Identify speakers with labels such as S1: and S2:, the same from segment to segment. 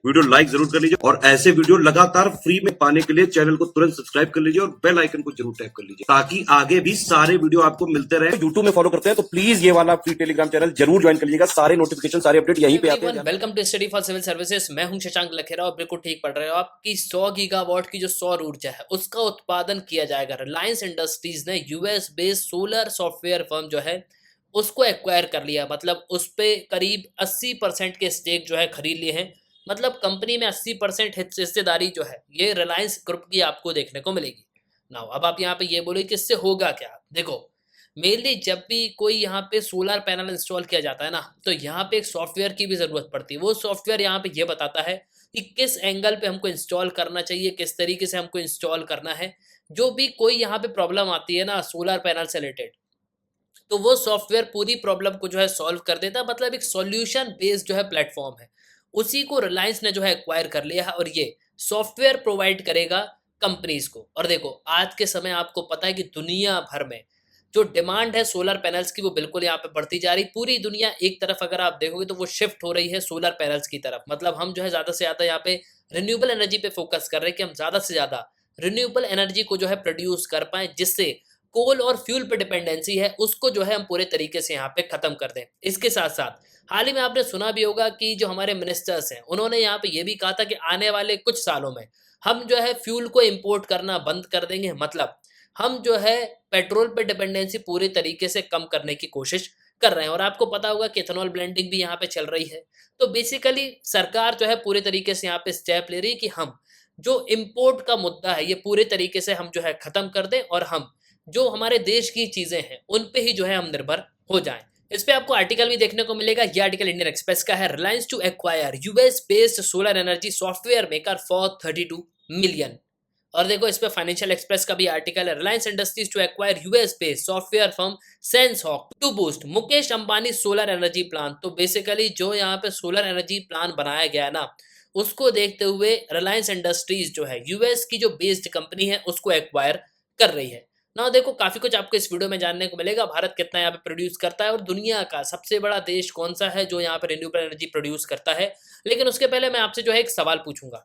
S1: Video like जरूर कर लीजिए और ऐसे वीडियो लगातार फ्री में पाने के लिए चैनल को तुरंत सब्सक्राइब कर लीजिए और बेल आइकन को जरूर टैप कर लीजिए ताकि आगे भी सारे वीडियो आपको मिलते रहे। यूट्यूब में फॉलो करते हैं तो प्लीज ये वाला फ्री टेलीग्राम चैनल जरूर ज्वाइन कर लीजिएगा। सारे नोटिफिकेशन सारे अपडेट यहीं पे आते हैं।
S2: Welcome to study for civil services. मैं हूं शशांक लखेरा और बिल्कुल ठीक पढ़ रहे हो। आपकी 100 गीगावाट की जो सौर ऊर्जा है उसका उत्पादन किया जाएगा। रिलायंस इंडस्ट्रीज ने US based solar software firm जो है उसको एक्वायर कर लिया। मतलब उस पे करीब 80% के स्टेक जो है खरीद लिए हैं। मतलब कंपनी में 80% हिस्सेदारी जो है ये रिलायंस ग्रुप की आपको देखने को मिलेगी। नाउ अब आप यहाँ पे ये बोले कि इससे होगा क्या। देखो, मेनली जब भी कोई यहाँ पे सोलर पैनल इंस्टॉल किया जाता है ना, तो यहाँ पे एक सॉफ्टवेयर की भी ज़रूरत पड़ती है। वो सॉफ्टवेयर यहाँ पे ये बताता है कि किस एंगल पे हमको इंस्टॉल करना चाहिए, किस तरीके से हमको इंस्टॉल करना है। जो भी कोई यहाँ पे प्रॉब्लम आती है ना सोलर पैनल से रिलेटेड, तो वो सॉफ्टवेयर पूरी प्रॉब्लम को जो है सॉल्व कर देता है। मतलब एक सॉल्यूशन बेस्ड जो है प्लेटफॉर्म है, उसी को रिलायंस ने जो है एक्वायर कर लिया है और ये सॉफ्टवेयर प्रोवाइड करेगा कंपनीज को। और देखो, आज के समय आपको पता है कि दुनिया भर में जो डिमांड है सोलर पैनल्स की वो बिल्कुल यहाँ पे बढ़ती जा रही। पूरी दुनिया एक तरफ अगर आप देखोगे तो वो शिफ्ट हो रही है सोलर पैनल्स की तरफ। मतलब हम जो है ज़्यादा से ज़्यादा यहाँ पे रिन्यूएबल एनर्जी पे फोकस कर रहे हैं कि हम ज़्यादा से ज़्यादा रिन्यूएबल एनर्जी को जो है प्रोड्यूस कर पाएं, जिससे कोल और फ्यूल पे डिपेंडेंसी है उसको जो है हम पूरे तरीके से यहाँ पे खत्म कर दें। इसके साथ साथ हाल ही में आपने सुना भी होगा कि जो हमारे मिनिस्टर्स हैं उन्होंने यहाँ पे ये भी कहा था कि आने वाले कुछ सालों में हम जो है फ्यूल को इंपोर्ट करना बंद कर देंगे। मतलब हम जो है पेट्रोल पे डिपेंडेंसी पूरी तरीके से कम करने की कोशिश कर रहे हैं। और आपको पता होगा कि इथेनॉल ब्लेंडिंग भी यहाँ पे चल रही है। तो बेसिकली सरकार जो है पूरे तरीके से यहाँ पे स्टेप ले रही है कि हम जो इम्पोर्ट का मुद्दा है ये पूरे तरीके से हम जो है खत्म कर दें और हम जो हमारे देश की चीजें हैं उन पे ही जो है हम निर्भर हो जाएं। इस पे आपको आर्टिकल भी देखने को मिलेगा। ये आर्टिकल इंडियन एक्सप्रेस का है। Reliance to acquire US based solar energy software maker for 32 million. और देखो, इस पे फाइनेंशियल एक्सप्रेस का भी आर्टिकल है। Reliance Industries to acquire US based software firm SensHawk to boost Mukesh Ambani solar energy plan. तो बेसिकली जो यहाँ पे सोलर एनर्जी प्लान बनाया गया है ना, उसको देखते हुए रिलायंस इंडस्ट्रीज जो है यूएस की जो बेस्ड कंपनी है उसको एक्वायर कर रही है ना। देखो, काफी कुछ आपको इस वीडियो में जानने को मिलेगा। भारत कितना यहाँ पे प्रोड्यूस करता है और दुनिया का सबसे बड़ा देश कौन सा है जो यहाँ पे रिन्यूएबल एनर्जी प्रोड्यूस करता है। लेकिन उसके पहले मैं आपसे जो है एक सवाल पूछूंगा।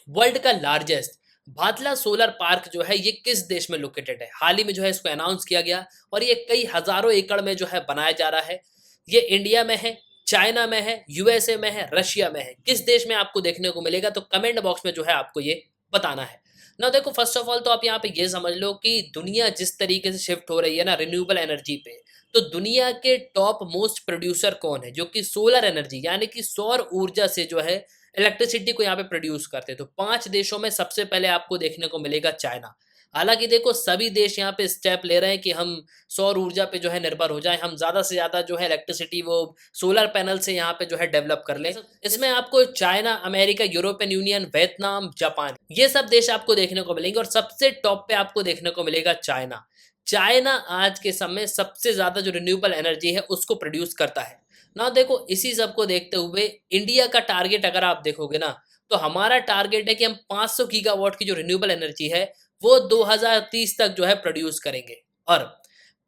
S2: वर्ल्ड का लार्जेस्ट भातला सोलर पार्क जो है ये किस देश में लोकेटेड है? हाल ही में जो है इसको अनाउंस किया गया और ये कई हजारों एकड़ में जो है बनाया जा रहा है। ये इंडिया में है, चाइना में है, यूएसए में है, रशिया में है। किस देश में आपको देखने को मिलेगा? तो कमेंट बॉक्स में जो है आपको ये बताना है ना। देखो, फर्स्ट ऑफ ऑल तो आप यहाँ पे ये समझ लो कि दुनिया जिस तरीके से शिफ्ट हो रही है ना रिन्यूएबल एनर्जी पे, तो दुनिया के टॉप मोस्ट प्रोड्यूसर कौन है जो कि सोलर एनर्जी यानी कि सौर ऊर्जा से जो है इलेक्ट्रिसिटी को यहाँ पे प्रोड्यूस करते हैं। तो 5 देशों में सबसे पहले आपको देखने को मिलेगा चाइना। हालांकि देखो, सभी देश यहाँ पे स्टेप ले रहे हैं कि हम सौर ऊर्जा पे जो है निर्भर हो जाएं, हम ज़्यादा से ज़्यादा जो है इलेक्ट्रिसिटी वो सोलर पैनल से यहाँ पे जो है डेवलप कर लें। इसमें आपको China, America, European union, Vietnam, Japan, ये सब देश आपको देखने को मिलेंगे और सबसे टॉप पे आपको देखने को मिलेगा चाइना। चाइना आज के समय सबसे ज़्यादा जो रिन्यूएबल एनर्जी है उसको प्रोड्यूस करता है ना। देखो, इसी सब को देखते हुए इंडिया का टारगेट अगर आप देखोगे ना, तो हमारा टारगेट है कि हम 500 गीगावाट की जो रिन्यूएबल एनर्जी है वो 2030 तक जो है प्रोड्यूस करेंगे और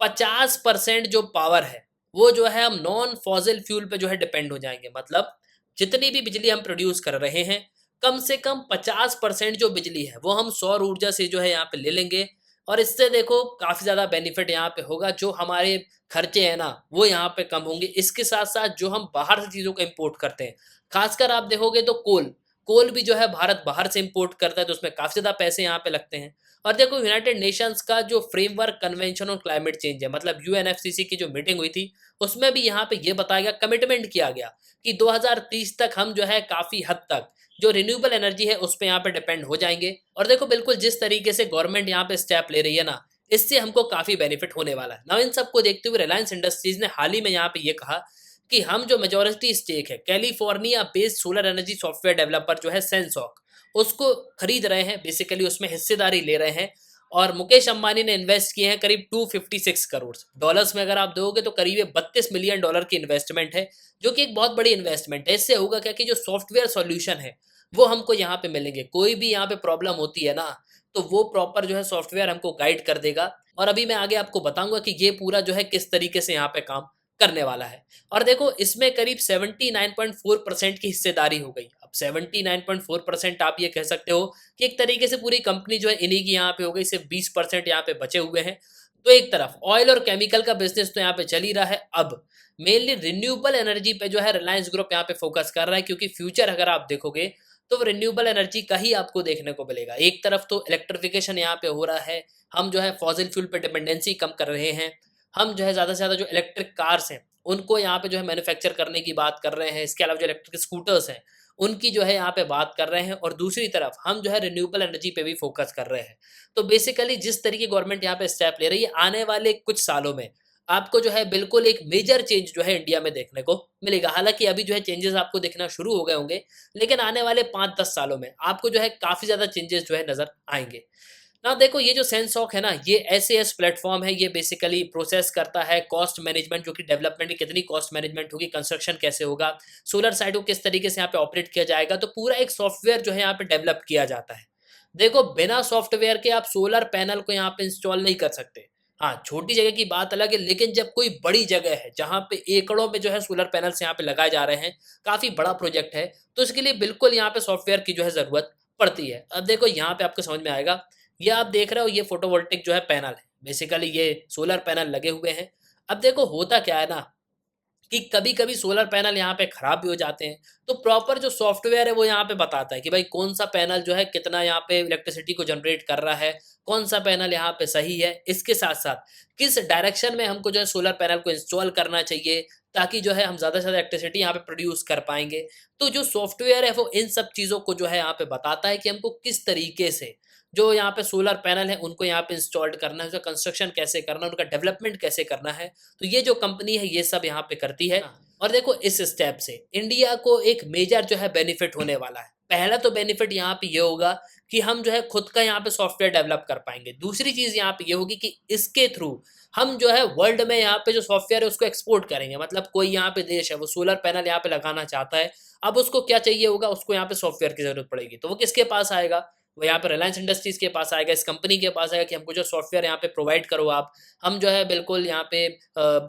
S2: 50% जो पावर है वो जो है हम नॉन फॉसिल फ्यूल पे जो है डिपेंड हो जाएंगे। मतलब जितनी भी बिजली हम प्रोड्यूस कर रहे हैं, कम से कम 50% जो बिजली है वो हम सौर ऊर्जा से जो है यहाँ पे ले लेंगे। और इससे देखो काफ़ी ज़्यादा बेनिफिट यहाँ पे होगा। जो हमारे खर्चे हैं ना वो यहाँ पे कम होंगे। इसके साथ साथ जो हम बाहर से चीज़ों को इम्पोर्ट करते हैं, खासकर आप देखोगे तो कोल भी जो है भारत बाहर से इम्पोर्ट करता है, तो उसमें काफ़ी ज़्यादा पैसे यहाँ पे लगते हैं। और देखो, यूनाइटेड नेशंस का जो framework convention on climate change है, मतलब यूएनएफसीसी की जो मीटिंग हुई थी उसमें भी यहाँ पे ये बताया गया, कमिटमेंट किया गया कि 2030 तक हम जो है काफ़ी हद तक जो रिन्यूएबल एनर्जी है उस पर यहाँ पे डिपेंड हो जाएंगे। और देखो, बिल्कुल जिस तरीके से गवर्नमेंट यहाँ पे स्टेप ले रही है ना, इससे हमको काफ़ी बेनिफिट होने वाला है ना। इन सबको देखते हुए रिलायंस इंडस्ट्रीज ने हाल ही में यहाँ पे ये कहा कि हम जो मेजोरिटी स्टेक है California based solar energy software developer जो है सेंसॉक, उसको खरीद रहे हैं। बेसिकली उसमें हिस्सेदारी ले रहे हैं और मुकेश अंबानी ने इन्वेस्ट किए हैं करीब 256 करोड़ डॉलर्स में। अगर आप दोगे तो करीब 32 मिलियन डॉलर की इन्वेस्टमेंट है, जो कि एक बहुत बड़ी इन्वेस्टमेंट है। इससे होगा क्या कि जो सॉफ्टवेयर सॉल्यूशन है वो हमको यहाँ पे मिलेंगे। कोई भी यहाँ पे प्रॉब्लम होती है ना, तो वो प्रॉपर जो है सॉफ्टवेयर हमको गाइड कर देगा। और अभी मैं आगे आपको बताऊंगा कि ये पूरा जो है किस तरीके से यहाँ पे काम करने वाला है। और देखो, इसमें करीब 79.4% की हिस्सेदारी हो गई। अब 79.4% आप ये कह सकते हो कि एक तरीके से पूरी कंपनी जो है इन्हीं की यहाँ पे हो गई, सिर्फ 20% यहाँ पे बचे हुए हैं। तो एक तरफ ऑयल और केमिकल का बिजनेस तो यहाँ पे चल ही रहा है, अब मेनली रिन्यूएबल एनर्जी पे जो है रिलायंस ग्रुप यहाँ पे फोकस कर रहा है, क्योंकि फ्यूचर अगर आप देखोगे तो रिन्यूएबल एनर्जी का ही आपको देखने को मिलेगा। एक तरफ तो इलेक्ट्रिफिकेशन यहाँ पे हो रहा है, हम जो है फॉसिल फ्यूल पे डिपेंडेंसी कम कर रहे हैं, हम जो है ज़्यादा से ज़्यादा जो इलेक्ट्रिक कार्स हैं उनको यहाँ पे जो है मैन्युफैक्चर करने की बात कर रहे हैं, इसके अलावा जो इलेक्ट्रिक स्कूटर्स हैं उनकी जो है यहाँ पे बात कर रहे हैं, और दूसरी तरफ हम जो है रिन्यूएबल एनर्जी पे भी फोकस कर रहे हैं। तो बेसिकली जिस तरीके गवर्नमेंट यहाँ पे स्टेप ले रही है, आने वाले कुछ सालों में आपको जो है बिल्कुल एक मेजर चेंज जो है इंडिया में देखने को मिलेगा। हालांकि अभी जो है चेंजेस आपको दिखना शुरू हो गए होंगे, लेकिन आने वाले 5-10 सालों में आपको जो है काफ़ी ज़्यादा चेंजेस जो है नज़र आएंगे ना। देखो ये जो सेंसॉक है ना, ये एसएएस प्लेटफॉर्म है, ये बेसिकली प्रोसेस करता है कॉस्ट मैनेजमेंट, जो कि डेवलपमेंट की कितनी कॉस्ट मैनेजमेंट होगी, कंस्ट्रक्शन कैसे होगा, सोलर साइड को किस तरीके से यहाँ पे ऑपरेट किया जाएगा, तो पूरा एक सॉफ्टवेयर जो है यहाँ पे डेवलप किया जाता है। देखो बिना सॉफ्टवेयर के आप सोलर पैनल को यहाँ पे इंस्टॉल नहीं कर सकते। हाँ, छोटी जगह की बात अलग है, लेकिन जब कोई बड़ी जगह है जहाँ पे एकड़ों में जो है सोलर पैनल्स यहाँ पे लगाए जा रहे हैं, काफ़ी बड़ा प्रोजेक्ट है, तो इसके लिए बिल्कुल यहाँ पे सॉफ्टवेयर की जो है ज़रूरत पड़ती है। अब देखो यहाँ पे आपको समझ में आएगा, ये आप देख रहे हो ये फोटोवोल्टिक जो है पैनल है, बेसिकली ये सोलर पैनल लगे हुए हैं। अब देखो होता क्या है ना कि कभी-कभी सोलर पैनल यहाँ पे खराब भी हो जाते हैं, तो प्रॉपर जो सॉफ्टवेयर है वो यहाँ पे बताता है कि भाई कौन-सा पैनल जो है कितना यहाँ पे इलेक्ट्रिसिटी को जनरेट कर रहा है, कौन-सा पैनल यहाँ पे सही है। इसके साथ-साथ किस डायरेक्शन में हमको जो है सोलर पैनल को इंस्टॉल करना चाहिए, ताकि जो है हम ज़्यादा से ज़्यादा इलेक्ट्रिसिटी यहाँ पे प्रोड्यूस कर पाएँगे। तो जो सॉफ्टवेयर है वो इन सब चीज़ों को जो है यहाँ पे बताता है कि हमको किस तरीके से जो यहाँ पे सोलर पैनल है उनको यहाँ पे इंस्टॉल्ड करना है, उसका कंस्ट्रक्शन कैसे करना है, उनका डेवलपमेंट कैसे करना है। तो ये जो कंपनी है ये सब यहाँ पे करती है। और देखो इस स्टेप से इंडिया को एक मेजर जो है बेनिफिट होने वाला है। पहला तो बेनिफिट यहाँ पे ये होगा कि हम जो है खुद का यहाँ पे सॉफ्टवेयर डेवलप कर पाएंगे। दूसरी चीज़ यहाँ पे ये होगी कि इसके थ्रू हम जो है वर्ल्ड में यहाँ पे जो सॉफ्टवेयर है उसको एक्सपोर्ट करेंगे। मतलब कोई यहाँ पे देश है वो सोलर पैनल यहाँ पे लगाना चाहता है, अब उसको क्या चाहिए होगा, उसको यहाँ पे सॉफ्टवेयर की जरूरत पड़ेगी, तो वो किसके पास आएगा, वो यहाँ पे रिलायंस इंडस्ट्रीज के पास आएगा, इस कंपनी के पास आएगा कि हमको जो सॉफ्टवेयर यहाँ पे प्रोवाइड करो आप। हम जो है बिल्कुल यहाँ पे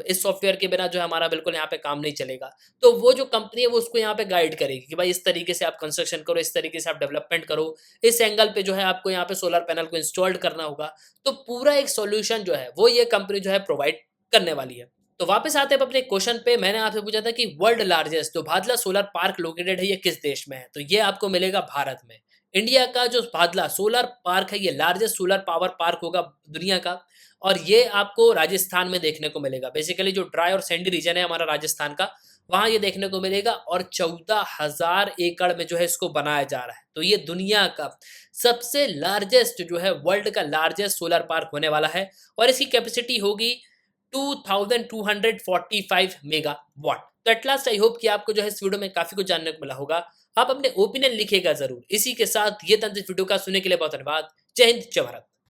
S2: इस सॉफ्टवेयर के बिना जो है हमारा बिल्कुल यहाँ पे काम नहीं चलेगा। तो वो जो कंपनी है वो उसको यहाँ पे गाइड करेगी कि भाई इस तरीके से आप कंस्ट्रक्शन करो, इस तरीके से आप डेवलपमेंट करो, इस एंगल पे जो है आपको यहाँ पे सोलर पैनल को इंस्टॉल्ड करना होगा। तो पूरा एक सोल्यूशन जो है वो ये कंपनी जो है प्रोवाइड करने वाली है। तो वापस आते हैं अपने क्वेश्चन पे, मैंने आपसे पूछा था कि वर्ल्ड लार्जेस्ट जो भादला सोलर पार्क लोकेटेड है ये किस देश में है, तो ये आपको मिलेगा भारत में। इंडिया का जो भादला सोलर पार्क है ये लार्जेस्ट सोलर पावर पार्क होगा दुनिया का, और ये आपको राजस्थान में देखने को मिलेगा। बेसिकली जो ड्राई और सैंडी रीजन है हमारा राजस्थान का, वहाँ ये देखने को मिलेगा, और 14,000 एकड़ में जो है इसको बनाया जा रहा है। तो ये दुनिया का सबसे लार्जेस्ट जो है वर्ल्ड का लार्जेस्ट सोलर पार्क होने वाला है, और इसकी कैपेसिटी होगी 2245 मेगावाट। तो एट लास्ट आई होप कि आपको जो है इस वीडियो में काफी कुछ जानने को मिला होगा। आप अपने ओपिनियन लिखिएगा जरूर। इसी के साथ ये तंत्र वीडियो का सुनने के लिए बहुत धन्यवाद। जय हिंद, जय भारत।